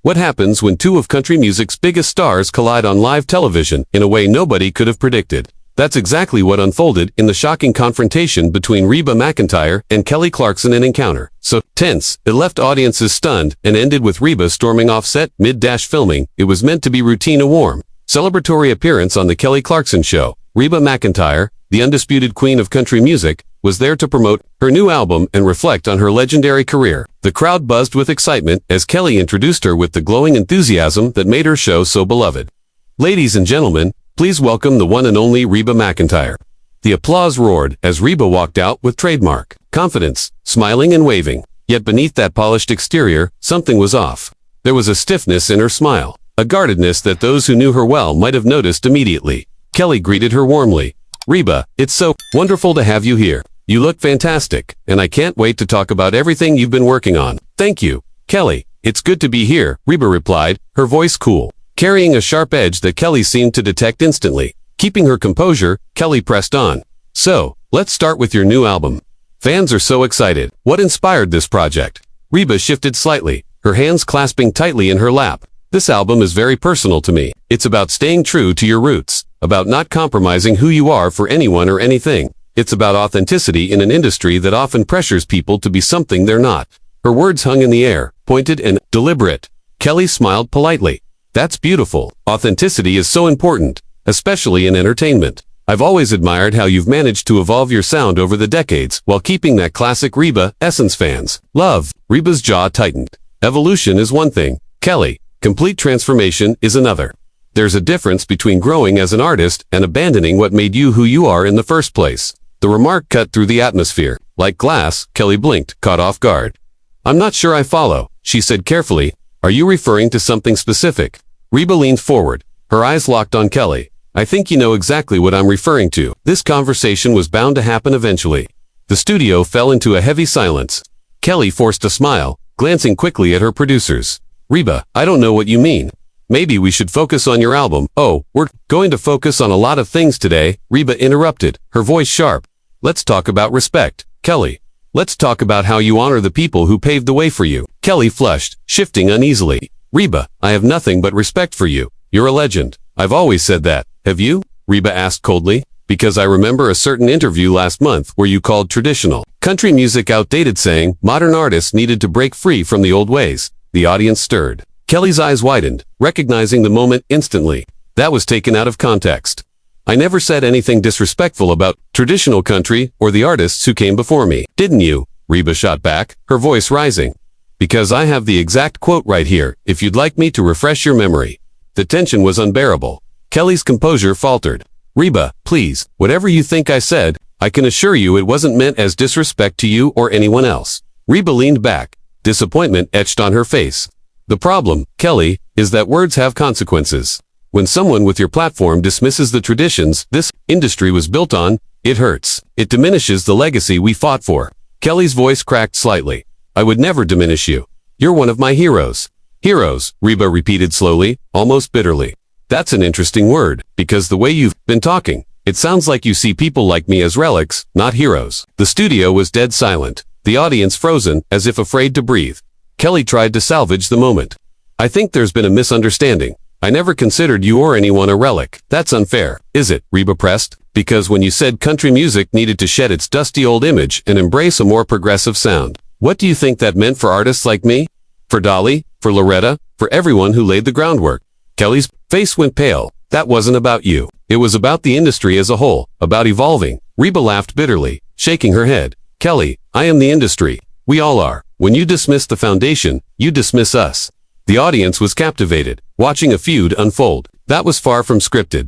What happens when two of country music's biggest stars collide on live television in a way nobody could have predicted? That's exactly what unfolded in the shocking confrontation between Reba McEntire and Kelly Clarkson in Encounter. So tense, it left audiences stunned and ended with Reba storming off set mid-filming. It was meant to be routine and warm. Celebratory appearance on the Kelly Clarkson Show. Reba McEntire, the undisputed queen of country music, was there to promote her new album and reflect on her legendary career. The crowd buzzed with excitement as Kelly introduced her with the glowing enthusiasm that made her show so beloved. Ladies and gentlemen, please welcome the one and only Reba McEntire. The applause roared as Reba walked out with trademark confidence, smiling and waving. Yet beneath that polished exterior, something was off. There was a stiffness in her smile, a guardedness that those who knew her well might have noticed immediately. Kelly greeted her warmly. "Reba, it's so wonderful to have you here. You look fantastic, and I can't wait to talk about everything you've been working on." "Thank you, Kelly. It's good to be here," Reba replied, her voice cool, carrying a sharp edge that Kelly seemed to detect instantly. Keeping her composure, Kelly pressed on. "So, let's start with your new album. Fans are so excited. What inspired this project?" Reba shifted slightly, her hands clasping tightly in her lap. "This album is very personal to me. It's about staying true to your roots, about not compromising who you are for anyone or anything. It's about authenticity in an industry that often pressures people to be something they're not." Her words hung in the air, pointed and deliberate. Kelly smiled politely. "That's beautiful. Authenticity is so important, especially in entertainment. I've always admired how you've managed to evolve your sound over the decades while keeping that classic Reba essence fans love." Reba's jaw tightened. Evolution is one thing, Kelly. Complete transformation is another. There's a difference between growing as an artist and abandoning what made you who you are in the first place. The remark cut through the atmosphere. Like glass, Kelly blinked, caught off guard. "I'm not sure I follow," she said carefully. "Are you referring to something specific?" Reba leaned forward, her eyes locked on Kelly. "I think you know exactly what I'm referring to." This conversation was bound to happen eventually. The studio fell into a heavy silence. Kelly forced a smile, glancing quickly at her producers. "Reba, I don't know what you mean. Maybe we should focus on your album." "Oh, we're going to focus on a lot of things today," Reba interrupted, her voice sharp. "Let's talk about respect, Kelly. Let's talk about how you honor the people who paved the way for you." Kelly flushed, shifting uneasily. "Reba, I have nothing but respect for you. You're a legend." "I've always said that. Have you?" Reba asked coldly. "Because I remember a certain interview last month where you called traditional country music outdated, saying modern artists needed to break free from the old ways." The audience stirred. Kelly's eyes widened, recognizing the moment instantly. "That was taken out of context. I never said anything disrespectful about traditional country or the artists who came before me." "Didn't you?" Reba shot back, her voice rising. "Because I have the exact quote right here, if you'd like me to refresh your memory." The tension was unbearable. Kelly's composure faltered. "Reba, please, whatever you think I said, I can assure you it wasn't meant as disrespect to you or anyone else." Reba leaned back, disappointment etched on her face. "The problem, Kelly, is that words have consequences. When someone with your platform dismisses the traditions this industry was built on, it hurts. It diminishes the legacy we fought for." Kelly's voice cracked slightly. "I would never diminish you. You're one of my heroes." "Heroes," Reba repeated slowly, almost bitterly. "That's an interesting word, because the way you've been talking, it sounds like you see people like me as relics, not heroes." The studio was dead silent, the audience frozen, as if afraid to breathe. Kelly tried to salvage the moment. "I think there's been a misunderstanding. I never considered you or anyone a relic." "That's unfair, is it?" Reba pressed. "Because when you said country music needed to shed its dusty old image and embrace a more progressive sound, what do you think that meant for artists like me? For Dolly? For Loretta? For everyone who laid the groundwork?" Kelly's face went pale. "That wasn't about you. It was about the industry as a whole, about evolving." Reba laughed bitterly, shaking her head. "Kelly, I am the industry. We all are. When you dismiss the foundation, you dismiss us." The audience was captivated, watching a feud unfold. That was far from scripted.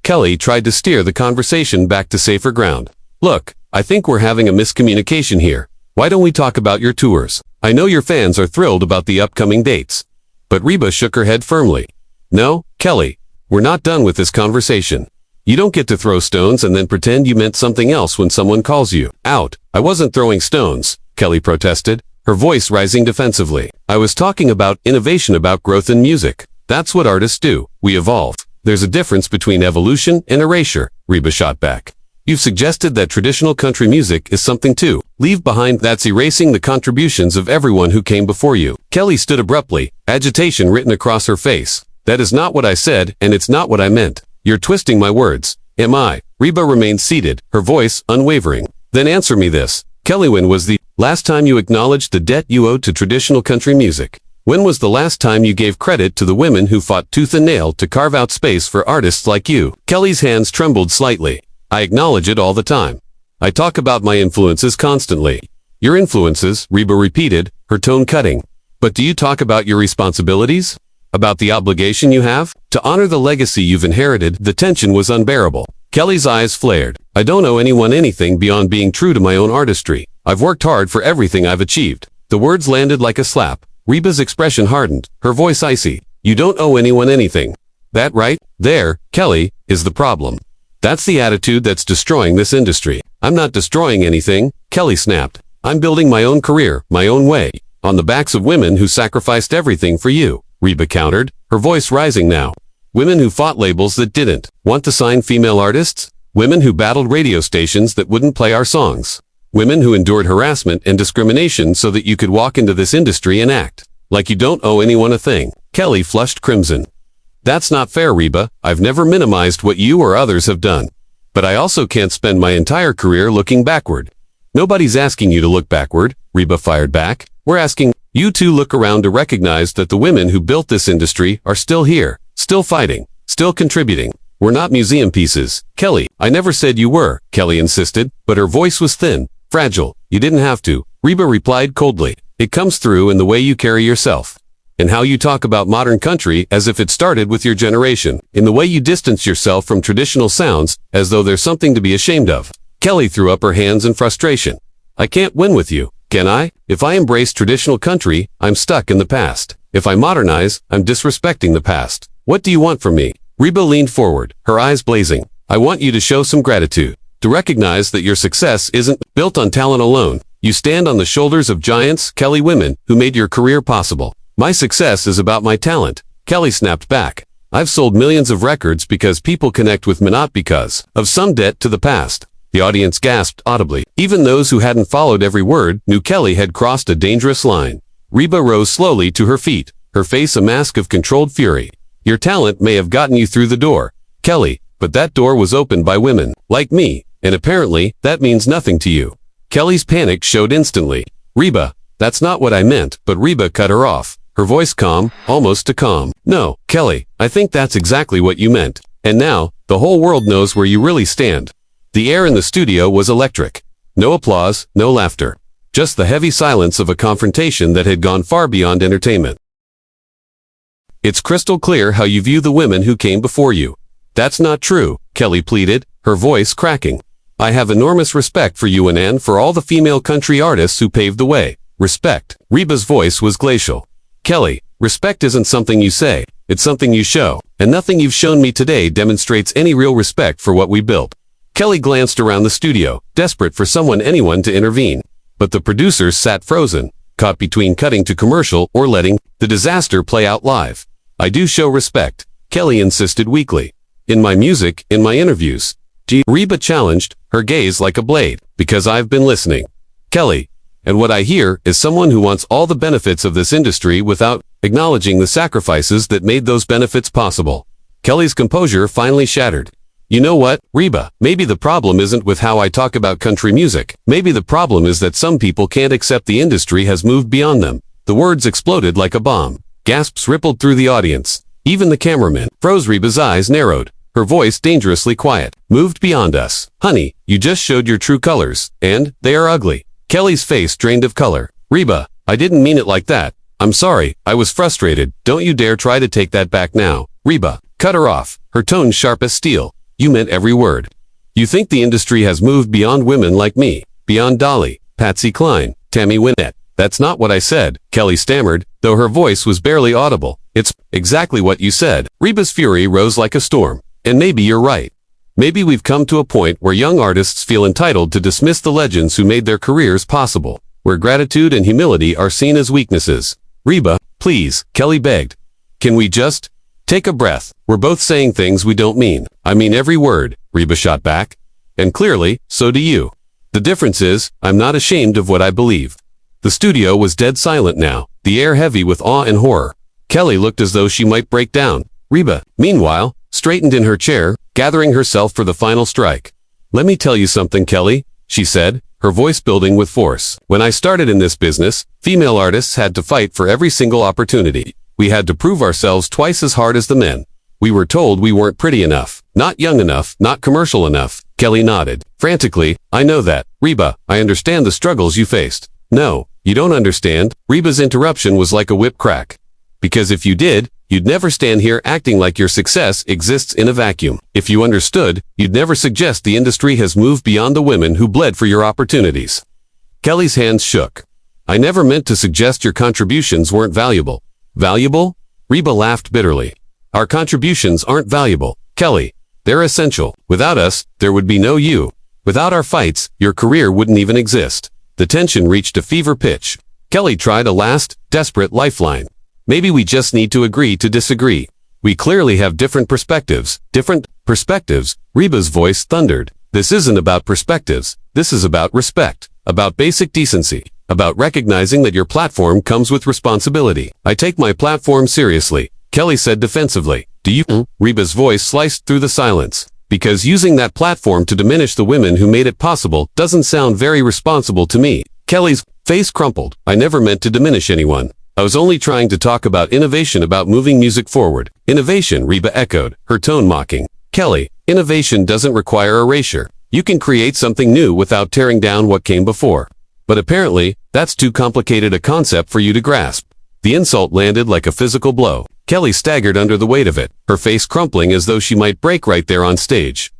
Kelly tried to steer the conversation back to safer ground. "Look, I think we're having a miscommunication here. Why don't we talk about your tours? I know your fans are thrilled about the upcoming dates." But Reba shook her head firmly. "No, Kelly, we're not done with this conversation. You don't get to throw stones and then pretend you meant something else when someone calls you out." "I wasn't throwing stones," Kelly protested, her voice rising defensively. "I was talking about innovation, about growth in music. That's what artists do. We evolve. There's a difference between evolution and erasure," Reba shot back. You've suggested that traditional country music is something to leave behind that's erasing the contributions of everyone who came before you. Kelly stood abruptly, agitation written across her face. That is not what I said, and it's not what I meant. You're twisting my words. Am I? Reba remained seated, her voice unwavering. Then answer me this. Kelly, when was the last time you acknowledged the debt you owed to traditional country music? When was the last time you gave credit to the women who fought tooth and nail to carve out space for artists like you? Kelly's hands trembled slightly. I acknowledge it all the time. I talk about my influences constantly. Your influences, Reba repeated, her tone cutting. But do you talk about your responsibilities? About the obligation you have? To honor the legacy you've inherited? The tension was unbearable. Kelly's eyes flared. I don't owe anyone anything beyond being true to my own artistry. I've worked hard for everything I've achieved. The words landed like a slap. Reba's expression hardened, her voice icy. You don't owe anyone anything. That right there, Kelly, is the problem. That's the attitude that's destroying this industry. I'm not destroying anything, Kelly snapped. I'm building my own career, my own way, on the backs of women who sacrificed everything for you, Reba countered, her voice rising now. Women who fought labels that didn't want to sign female artists? Women who battled radio stations that wouldn't play our songs? Women who endured harassment and discrimination so that you could walk into this industry and act like you don't owe anyone a thing. Kelly flushed crimson. That's not fair, Reba. I've never minimized what you or others have done. But I also can't spend my entire career looking backward. Nobody's asking you to look backward, Reba fired back. We're asking you to look around to recognize that the women who built this industry are still here, still fighting, still contributing. We're not museum pieces. Kelly, I never said you were, Kelly insisted, but her voice was thin, fragile. You didn't have to, Reba replied coldly. It comes through in the way you carry yourself. And how you talk about modern country as if it started with your generation, in the way you distance yourself from traditional sounds as though there's something to be ashamed of. Kelly threw up her hands in frustration. I can't win with you, can I? If I embrace traditional country, I'm stuck in the past. If I modernize, I'm disrespecting the past. What do you want from me? Reba leaned forward, her eyes blazing. I want you to show some gratitude, to recognize that your success isn't built on talent alone. You stand on the shoulders of giants, Kelly, women who made your career possible. My success is about my talent, Kelly snapped back. I've sold millions of records because people connect with me, not because of some debt to the past. The audience gasped audibly. Even those who hadn't followed every word knew Kelly had crossed a dangerous line. Reba rose slowly to her feet, her face a mask of controlled fury. Your talent may have gotten you through the door, Kelly, but that door was opened by women like me, and apparently that means nothing to you. Kelly's panic showed instantly. Reba, that's not what I meant, but Reba cut her off. Her voice calm, almost to calm. No, Kelly, I think that's exactly what you meant. And now, the whole world knows where you really stand. The air in the studio was electric. No applause, no laughter. Just the heavy silence of a confrontation that had gone far beyond entertainment. It's crystal clear how you view the women who came before you. That's not true, Kelly pleaded, her voice cracking. I have enormous respect for you and for all the female country artists who paved the way. Respect. Reba's voice was glacial. Kelly, respect isn't something you say, it's something you show, and nothing you've shown me today demonstrates any real respect for what we built. Kelly glanced around the studio, desperate for anyone to intervene. But the producers sat frozen, caught between cutting to commercial or letting the disaster play out live. I do show respect, Kelly insisted weakly. In my music, in my interviews. Reba challenged, her gaze like a blade, because I've been listening. Kelly, and what I hear is someone who wants all the benefits of this industry without acknowledging the sacrifices that made those benefits possible. Kelly's composure finally shattered. You know what, Reba, maybe the problem isn't with how I talk about country music. Maybe the problem is that some people can't accept the industry has moved beyond them. The words exploded like a bomb. Gasps rippled through the audience. Even the cameraman froze. Reba's eyes narrowed. Her voice dangerously quiet. Moved beyond us. Honey, you just showed your true colors, and they are ugly. Kelly's face drained of color. Reba, I didn't mean it like that. I'm sorry, I was frustrated. Don't you dare try to take that back now. Reba, cut her off, her tone sharp as steel. You meant every word. You think the industry has moved beyond women like me, beyond Dolly, Patsy Cline, Tammy Wynette. That's not what I said, Kelly stammered, though her voice was barely audible. It's exactly what you said. Reba's fury rose like a storm. And maybe you're right. Maybe we've come to a point where young artists feel entitled to dismiss the legends who made their careers possible, where gratitude and humility are seen as weaknesses. Reba, please, Kelly begged. Can we just take a breath? We're both saying things we don't mean. I mean every word, Reba shot back. And clearly, so do you. The difference is, I'm not ashamed of what I believe. The studio was dead silent now, the air heavy with awe and horror. Kelly looked as though she might break down. Reba, meanwhile, straightened in her chair, gathering herself for the final strike. Let me tell you something, Kelly, she said, her voice building with force. When I started in this business, female artists had to fight for every single opportunity. We had to prove ourselves twice as hard as the men. We were told we weren't pretty enough, not young enough, not commercial enough. Kelly nodded. Frantically, I know that. Reba, I understand the struggles you faced. No, you don't understand. Reba's interruption was like a whip crack. Because if you did, you'd never stand here acting like your success exists in a vacuum. If you understood, you'd never suggest the industry has moved beyond the women who bled for your opportunities. Kelly's hands shook. I never meant to suggest your contributions weren't valuable. Valuable? Reba laughed bitterly. Our contributions aren't valuable, Kelly. They're essential. Without us, there would be no you. Without our fights, your career wouldn't even exist. The tension reached a fever pitch. Kelly tried a last, desperate lifeline. Maybe we just need to agree to disagree. We clearly have different perspectives. Different perspectives? Reba's voice thundered. This isn't about perspectives. This is about respect. About basic decency. About recognizing that your platform comes with responsibility. I take my platform seriously, Kelly said defensively. Do you? Reba's voice sliced through the silence. Because using that platform to diminish the women who made it possible doesn't sound very responsible to me. Kelly's face crumpled. I never meant to diminish anyone. I was only trying to talk about innovation, about moving music forward. Innovation, Reba echoed, her tone mocking. Kelly, innovation doesn't require erasure. You can create something new without tearing down what came before. But apparently, that's too complicated a concept for you to grasp. The insult landed like a physical blow. Kelly staggered under the weight of it, her face crumpling as though she might break right there on stage.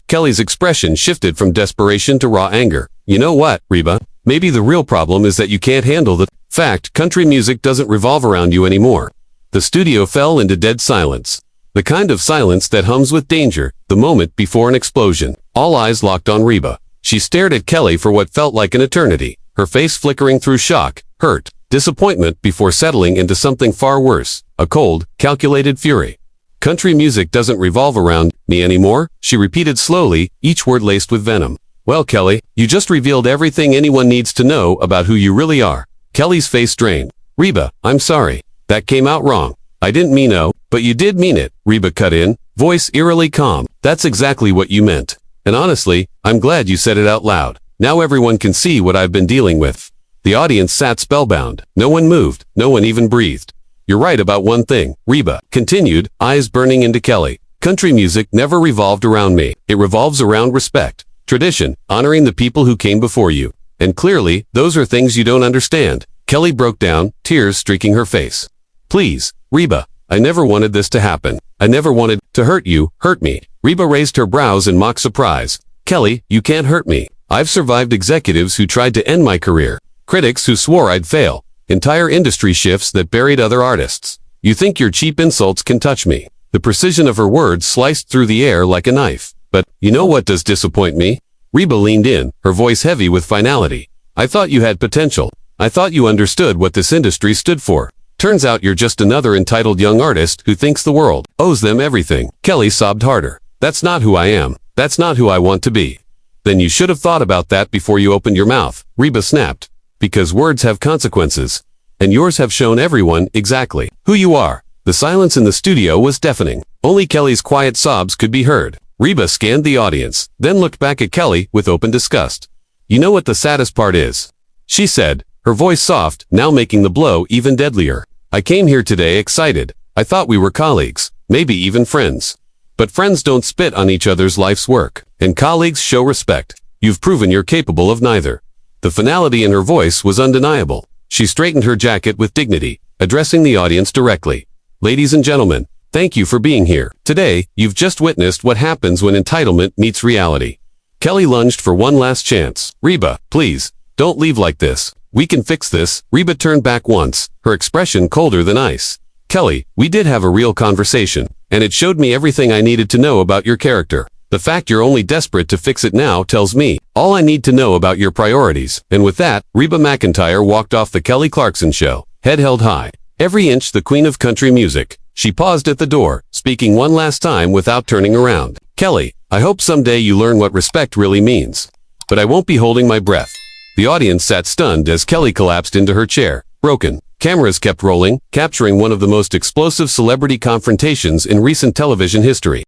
Kelly's expression shifted from desperation to raw anger. You know what, Reba? Maybe the real problem is that you can't handle the fact country music doesn't revolve around you anymore. The studio fell into dead silence. The kind of silence that hums with danger, the moment before an explosion. All eyes locked on Reba. She stared at Kelly for what felt like an eternity, her face flickering through shock, hurt, disappointment before settling into something far worse, a cold, calculated fury. Country music doesn't revolve around me anymore, she repeated slowly, each word laced with venom. Well, Kelly, you just revealed everything anyone needs to know about who you really are. Kelly's face drained. Reba, I'm sorry. That came out wrong. I didn't mean no, but you did mean it, Reba cut in, voice eerily calm. That's exactly what you meant. And honestly, I'm glad you said it out loud. Now everyone can see what I've been dealing with. The audience sat spellbound. No one moved. No one even breathed. You're right about one thing, Reba continued, eyes burning into Kelly. Country music never revolved around me. It revolves around respect, tradition, honoring the people who came before you. And clearly, those are things you don't understand. Kelly broke down, tears streaking her face. Please, Reba, I never wanted this to happen. I never wanted to hurt you, hurt me. Reba raised her brows in mock surprise. Kelly, you can't hurt me. I've survived executives who tried to end my career. Critics who swore I'd fail. Entire industry shifts that buried other artists. You think your cheap insults can touch me. The precision of her words sliced through the air like a knife. But, you know what does disappoint me? Reba leaned in, her voice heavy with finality. I thought you had potential. I thought you understood what this industry stood for. Turns out you're just another entitled young artist who thinks the world owes them everything. Kelly sobbed harder. That's not who I am. That's not who I want to be. Then you should have thought about that before you opened your mouth, Reba snapped. Because words have consequences. And yours have shown everyone exactly who you are. The silence in the studio was deafening. Only Kelly's quiet sobs could be heard. Reba scanned the audience, then looked back at Kelly with open disgust. You know what the saddest part is? She said, her voice soft, now making the blow even deadlier. I came here today excited. I thought we were colleagues, maybe even friends. But friends don't spit on each other's life's work, and colleagues show respect. You've proven you're capable of neither. The finality in her voice was undeniable. She straightened her jacket with dignity, addressing the audience directly. Ladies and gentlemen, thank you for being here. Today, you've just witnessed what happens when entitlement meets reality. Kelly lunged for one last chance. Reba, please, don't leave like this. We can fix this. Reba turned back once, her expression colder than ice. Kelly, we did have a real conversation, and it showed me everything I needed to know about your character. The fact you're only desperate to fix it now tells me all I need to know about your priorities. And with that, Reba McEntire walked off the Kelly Clarkson show, head held high. Every inch the queen of country music. She paused at the door, speaking one last time without turning around. Kelly, I hope someday you learn what respect really means. But I won't be holding my breath. The audience sat stunned as Kelly collapsed into her chair, broken. Cameras kept rolling, capturing one of the most explosive celebrity confrontations in recent television history.